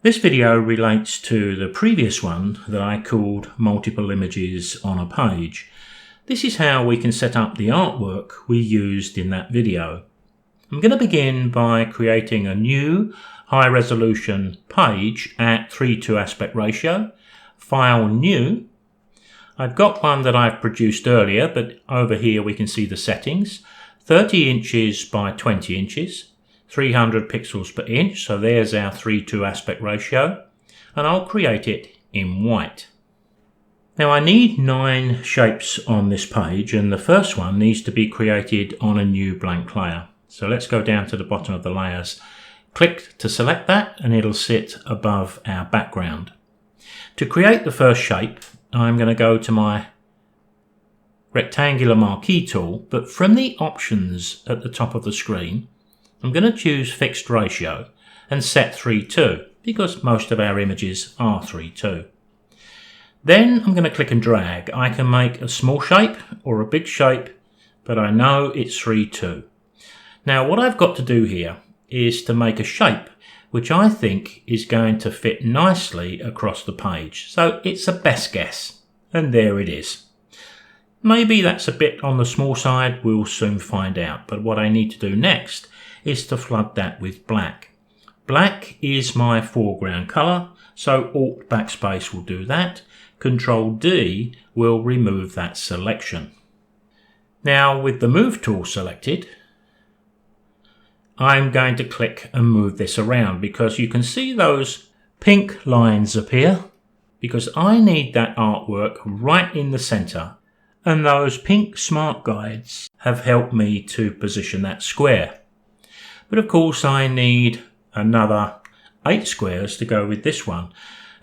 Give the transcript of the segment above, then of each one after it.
This video relates to the previous one that I called multiple images on a page. This is how we can set up the artwork we used in that video. I'm going to begin by creating a new high resolution page at 3:2 aspect ratio, File New. I've got one that I've produced earlier, but over here we can see the settings, 30 inches by 20 inches. 300 pixels per inch, so there's our 3:2 aspect ratio, and I'll create it in white. Now I need 9 shapes on this page, and the first one needs to be created on a new blank layer. So let's go down to the bottom of the layers, click to select that, and it'll sit above our background. To create the first shape, I'm going to go to my rectangular marquee tool, but from the options at the top of the screen, I'm going to choose fixed ratio and set 3:2 because most of our images are 3:2. Then I'm going to click and drag. I can make a small shape or a big shape, but I know it's 3:2. Now what I've got to do here is to make a shape which I think is going to fit nicely across the page. So it's a best guess, and there it is. Maybe that's a bit on the small side, we'll soon find out, but what I need to do next is to flood that with black. Black is my foreground colour, so Alt Backspace will do that. Control D will remove that selection. Now with the Move tool selected, I'm going to click and move this around because you can see those pink lines appear because I need that artwork right in the centre, and those pink smart guides have helped me to position that square. But of course I need another 8 squares to go with this one.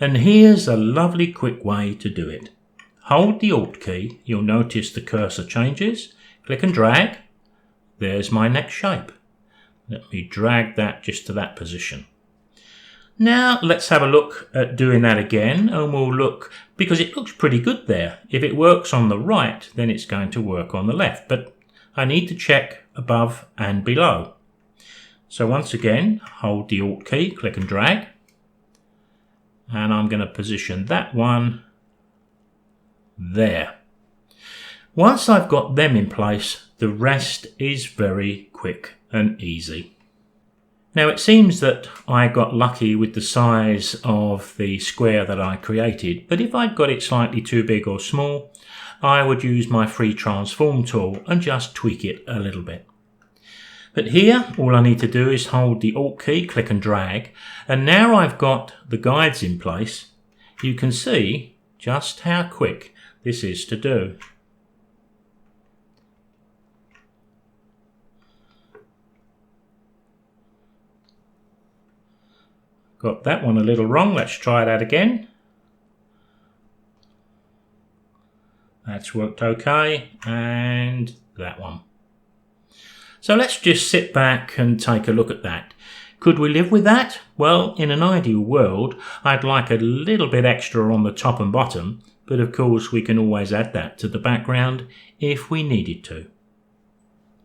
And here's a lovely quick way to do it. Hold the Alt key, you'll notice the cursor changes. Click and drag. There's my next shape. Let me drag that just to that position. Now let's have a look at doing that again, and we'll look, because it looks pretty good there. If it works on the right, then it's going to work on the left. But I need to check above and below. So once again, hold the Alt key, click and drag, and I'm going to position that one there. Once I've got them in place, the rest is very quick and easy. Now it seems that I got lucky with the size of the square that I created, but if I'd got it slightly too big or small, I would use my free transform tool and just tweak it a little bit. But here, all I need to do is hold the Alt key, click and drag, and now I've got the guides in place, you can see just how quick this is to do. Got that one a little wrong, let's try that again. That's worked okay, and that one. So let's just sit back and take a look at that. Could we live with that? Well, in an ideal world, I'd like a little bit extra on the top and bottom, but of course we can always add that to the background if we needed to.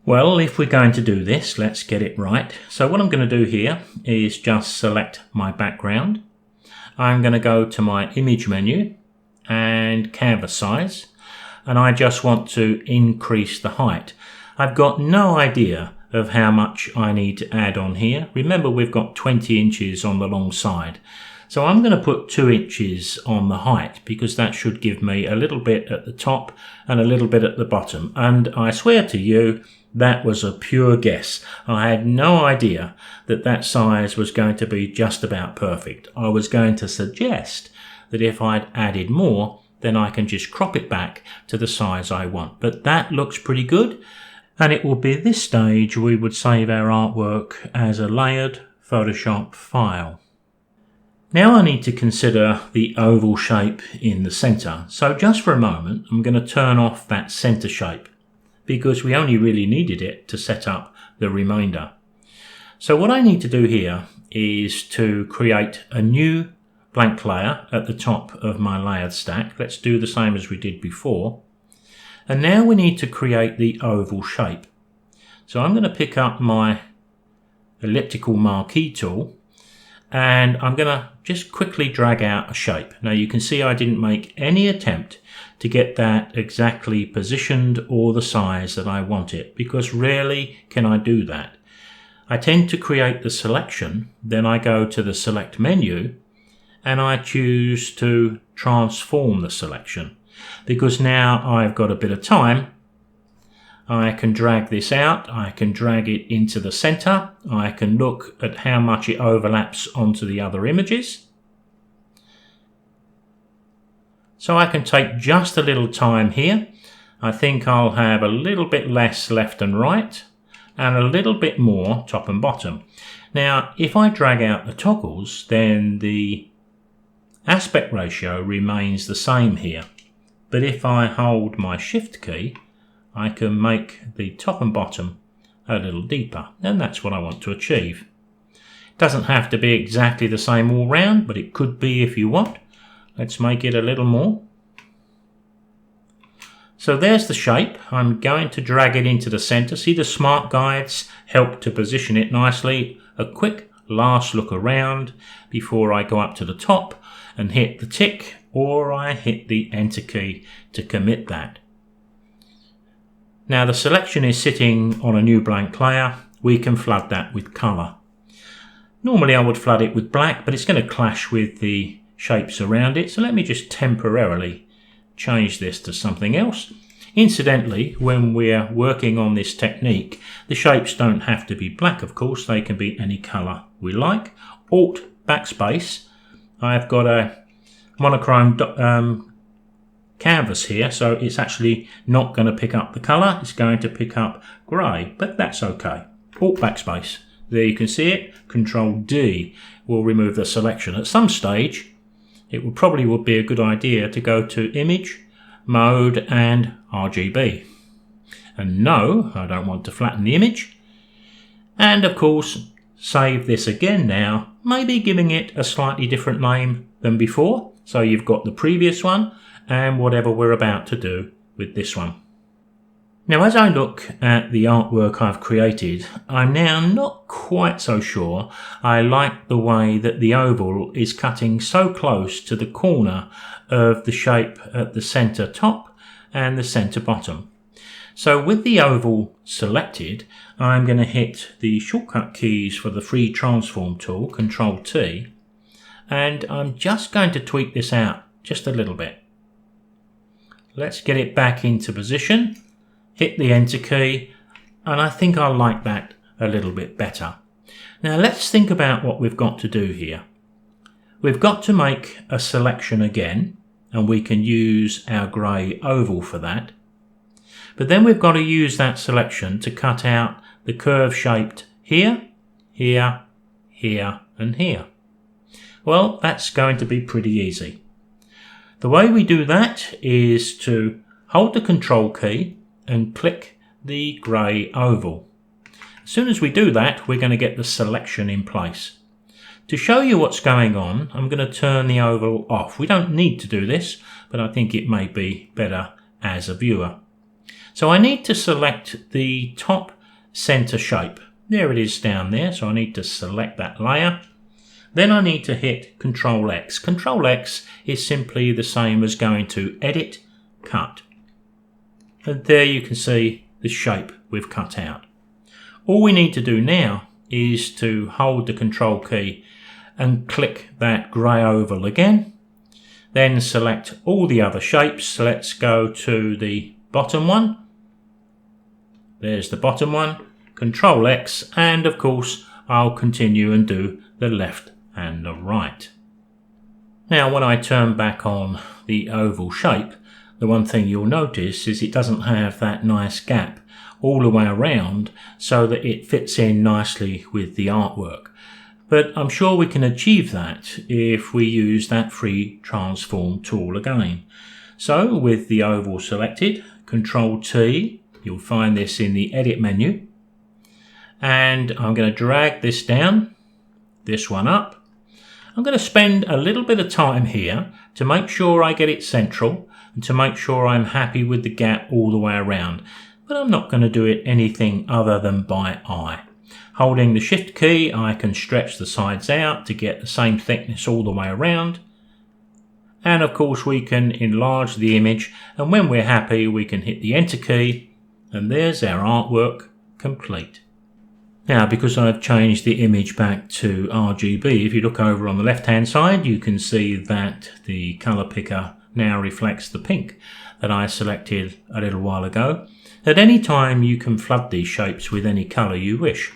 Well, if we're going to do this, let's get it right. So what I'm going to do here is just select my background. I'm going to go to my image menu and canvas size, and I just want to increase the height. I've got no idea of how much I need to add on here. Remember, we've got 20 inches on the long side. So I'm going to put 2 inches on the height because that should give me a little bit at the top and a little bit at the bottom. And I swear to you, that was a pure guess. I had no idea that that size was going to be just about perfect. I was going to suggest that if I'd added more, then I can just crop it back to the size I want. But that looks pretty good. And it will be this stage we would save our artwork as a layered Photoshop file. Now I need to consider the oval shape in the center. So just for a moment, I'm going to turn off that center shape because we only really needed it to set up the remainder. So what I need to do here is to create a new blank layer at the top of my layered stack. Let's do the same as we did before. And now we need to create the oval shape. So I'm going to pick up my elliptical marquee tool and I'm going to just quickly drag out a shape. Now you can see I didn't make any attempt to get that exactly positioned or the size that I want it, because rarely can I do that. I tend to create the selection, then I go to the select menu and I choose to transform the selection, because now I've got a bit of time. I can drag this out, I can drag it into the center, I can look at how much it overlaps onto the other images. So I can take just a little time here. I think I'll have a little bit less left and right and a little bit more top and bottom. Now, if I drag out the toggles, then the aspect ratio remains the same here. But if I hold my Shift key, I can make the top and bottom a little deeper, and that's what I want to achieve. It doesn't have to be exactly the same all round, but it could be if you want. Let's make it a little more. So there's the shape. I'm going to drag it into the center. See, the smart guides help to position it nicely. A quick last look around before I go up to the top and hit the tick, or I hit the enter key to commit that. Now the selection is sitting on a new blank layer. We can flood that with color. Normally I would flood it with black, but it's going to clash with the shapes around it. So let me just temporarily change this to something else. Incidentally, when we're working on this technique, the shapes don't have to be black, of course. They can be any color we like. Alt backspace. I've got a monochrome canvas here, so it's actually not going to pick up the color. It's going to pick up grey, but that's okay. Alt backspace. There you can see it. Control D will remove the selection. At some stage, it would be a good idea to go to Image, Mode and RGB. And no, I don't want to flatten the image. And of course, save this again now, maybe giving it a slightly different name than before. So you've got the previous one and whatever we're about to do with this one. Now, as I look at the artwork I've created, I'm now not quite so sure I like the way that the oval is cutting so close to the corner of the shape at the center top and the center bottom. So with the oval selected, I'm going to hit the shortcut keys for the free transform tool, Control T, and I'm just going to tweak this out just a little bit. Let's get it back into position. Hit the enter key, and I think I like that a little bit better. Now let's think about what we've got to do here. We've got to make a selection again, and we can use our grey oval for that. But then we've got to use that selection to cut out the curve shaped here, here, here, and here. Well, that's going to be pretty easy. The way we do that is to hold the Control key and click the grey oval. As soon as we do that, we're going to get the selection in place. To show you what's going on, I'm going to turn the oval off. We don't need to do this, but I think it may be better as a viewer. So I need to select the top center shape. There it is down there, so I need to select that layer. Then I need to hit Control X. Control X is simply the same as going to Edit, Cut. And there you can see the shape we've cut out. All we need to do now is to hold the Control key and click that grey oval again. Then select all the other shapes. Let's go to the bottom one. There's the bottom one. Control X, and of course I'll continue and do the left and the right. Now when I turn back on the oval shape, the one thing you'll notice is it doesn't have that nice gap all the way around so that it fits in nicely with the artwork. But I'm sure we can achieve that if we use that free transform tool again. So with the oval selected, Control T, you'll find this in the edit menu. And I'm going to drag this down, this one up. I'm going to spend a little bit of time here to make sure I get it central and to make sure I'm happy with the gap all the way around. But I'm not going to do it anything other than by eye. Holding the Shift key, I can stretch the sides out to get the same thickness all the way around. And of course we can enlarge the image, and when we're happy we can hit the Enter key, and there's our artwork complete. Now, because I've changed the image back to RGB, if you look over on the left hand side you can see that the colour picker now reflects the pink that I selected a little while ago. At any time you can flood these shapes with any colour you wish.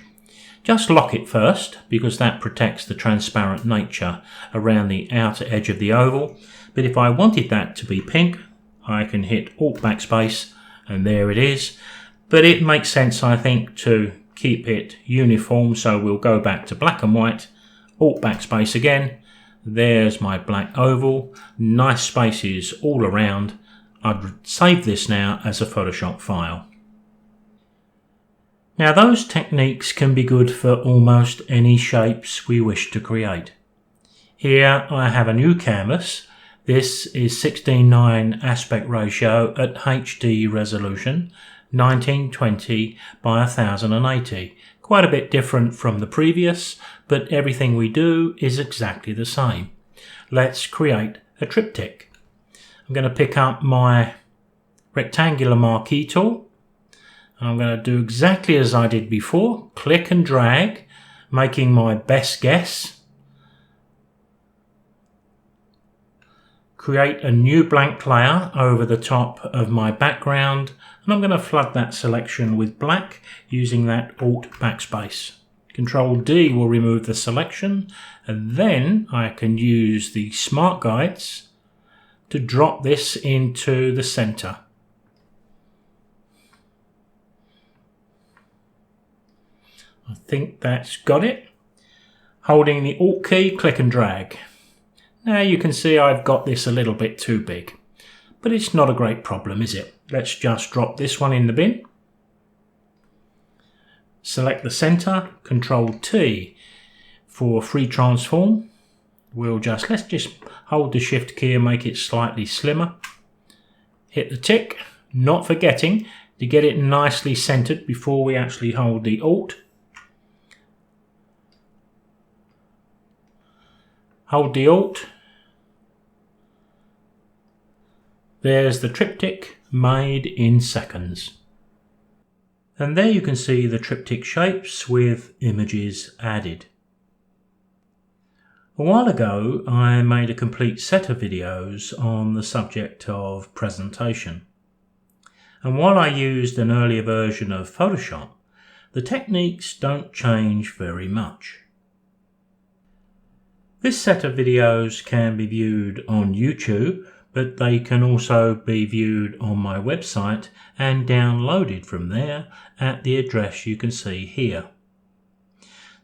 Just lock it first, because that protects the transparent nature around the outer edge of the oval. But if I wanted that to be pink, I can hit Alt Backspace and there it is. But it makes sense, I think, to keep it uniform, so we'll go back to black and white, Alt Backspace again. There's my black oval, nice spaces all around. I'd save this now as a Photoshop file. Now those techniques can be good for almost any shapes we wish to create. Here I have a new canvas. This is 16:9 aspect ratio at HD resolution, 1920 by 1080. Quite a bit different from the previous, but everything we do is exactly the same. Let's create a triptych. I'm going to pick up my rectangular marquee tool. I'm going to do exactly as I did before, click and drag, making my best guess. Create a new blank layer over the top of my background, and I'm going to flood that selection with black using that Alt Backspace. Control D will remove the selection, and then I can use the Smart Guides to drop this into the center. I think that's got it. Holding the Alt key, click and drag. Now you can see I've got this a little bit too big, but it's not a great problem, is it? Let's just drop this one in the bin. Select the center, Control T for free transform. Let's just hold the Shift key and make it slightly slimmer. Hit the tick, not forgetting to get it nicely centered before we actually hold the Alt. Hold the Alt. There's the triptych made in seconds. And there you can see the triptych shapes with images added. A while ago I made a complete set of videos on the subject of presentation. And while I used an earlier version of Photoshop, the techniques don't change very much. This set of videos can be viewed on YouTube, but they can also be viewed on my website and downloaded from there at the address you can see here.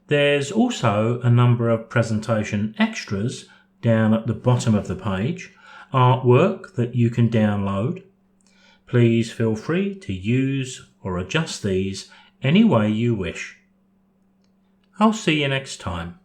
There's also a number of presentation extras down at the bottom of the page, artwork that you can download. Please feel free to use or adjust these any way you wish. I'll see you next time.